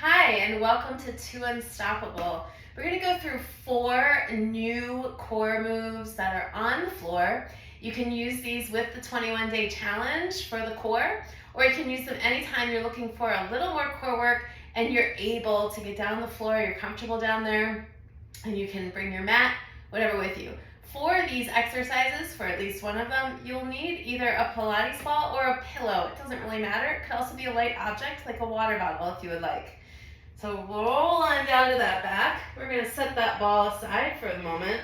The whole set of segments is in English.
Hi, and welcome to Two Unstoppable. We're going to go through 4 new core moves that are on the floor. You can use these with the 21-day challenge for the core, or you can use them anytime you're looking for a little more core work and you're able to get down the floor, you're comfortable down there, and you can bring your mat, whatever with you. For these exercises, for at least one of them, you'll need either a Pilates ball or a pillow. It doesn't really matter. It could also be a light object like a water bottle if you would like. So roll on down to that back. We're going to set that ball aside for the moment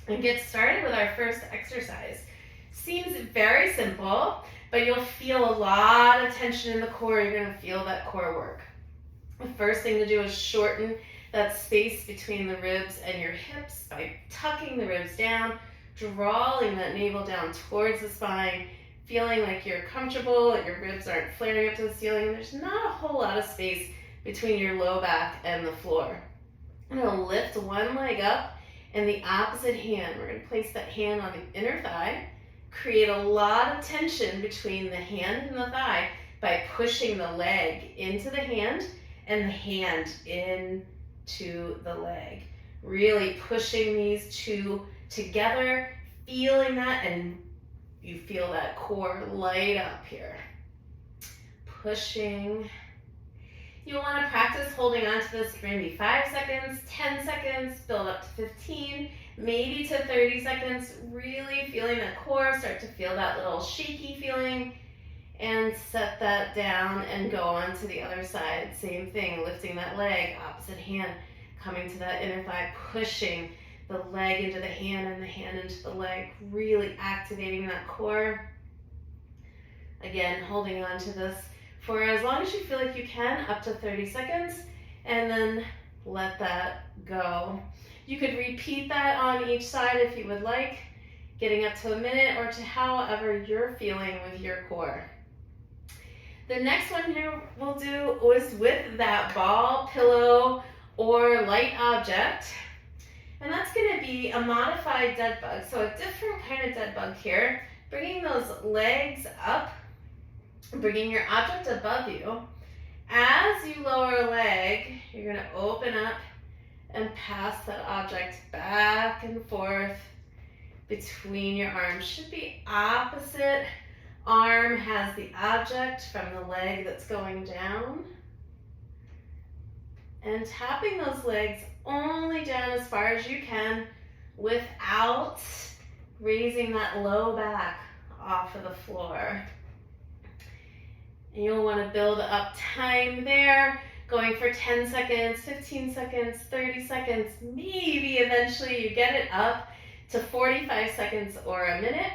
and get started with our first exercise. Seems very simple, but you'll feel a lot of tension in the core. You're going to feel that core work. The first thing to do is shorten that space between the ribs and your hips by tucking the ribs down, drawing that navel down towards the spine, feeling like you're comfortable, that your ribs aren't flaring up to the ceiling. There's not a whole lot of space between your low back and the floor. I'm going to lift one leg up and the opposite hand. We're going to place that hand on the inner thigh, create a lot of tension between the hand and the thigh by pushing the leg into the hand and the hand into the leg. Really pushing these two together, feeling that, and you feel that core light up here. Pushing. You'll want to practice holding on to this for maybe 5 seconds, 10 seconds, build up to 15, maybe to 30 seconds, really feeling that core, start to feel that little shaky feeling, and set that down and go on to the other side. Same thing, lifting that leg, opposite hand, coming to that inner thigh, pushing the leg into the hand and the hand into the leg, really activating that core. Again, holding on to this for as long as you feel like you can, up to 30 seconds, and then let that go. You could repeat that on each side if you would like, getting up to a minute or to however you're feeling with your core. The next one here we'll do is with that ball, pillow, or light object, and that's going to be a modified dead bug. So a different kind of dead bug here, bringing those legs up, bringing your object above you. As you lower a leg, you're going to open up and pass that object back and forth between your arms. Should be opposite arm has the object from the leg that's going down. And tapping those legs only down as far as you can without raising that low back off of the floor. And you'll want to build up time there, going for 10 seconds, 15 seconds, 30 seconds, maybe eventually you get it up to 45 seconds or a minute.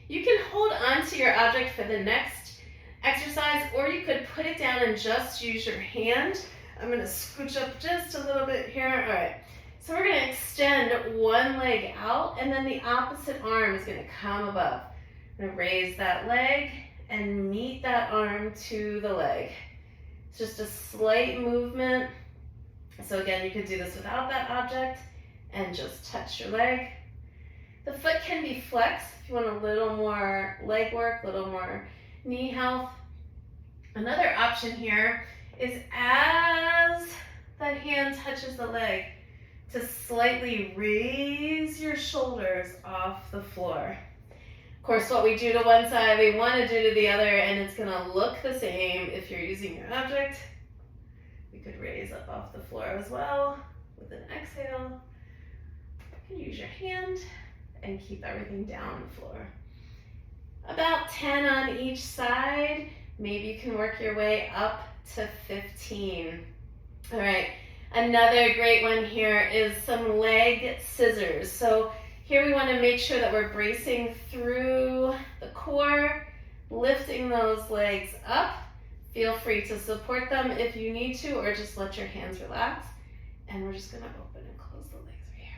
You can hold on to your object for the next exercise, or you could put it down and just use your hand. I'm going to scooch up just a little bit here. All right. So we're going to extend one leg out, and then the opposite arm is going to come above. I'm going to raise that leg and meet that arm to the leg. It's just a slight movement. So again, you could do this without that object and just touch your leg. The foot can be flexed if you want a little more leg work, a little more knee health. Another option here is as that hand touches the leg, to slightly raise your shoulders off the floor. Of course, what we do to one side, we want to do to the other, and it's going to look the same if you're using your object. You could raise up off the floor as well with an exhale. You can use your hand and keep everything down on the floor. About 10 on each side. Maybe you can work your way up to 15. All right, another great one here is some leg scissors. So here we want to make sure that we're bracing through the core, lifting those legs up. Feel free to support them if you need to, or just let your hands relax. And we're just going to open and close the legs right here.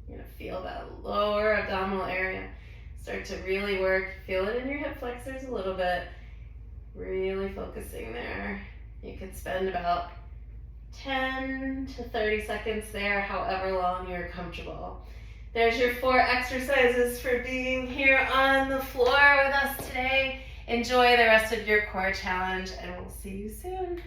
You're going to feel that lower abdominal area start to really work. Feel it in your hip flexors a little bit. Really focusing there. You could spend about 10 to 30 seconds there, however long you're comfortable. There's your 4 exercises for being here on the floor with us today. Enjoy the rest of your core challenge, and we'll see you soon.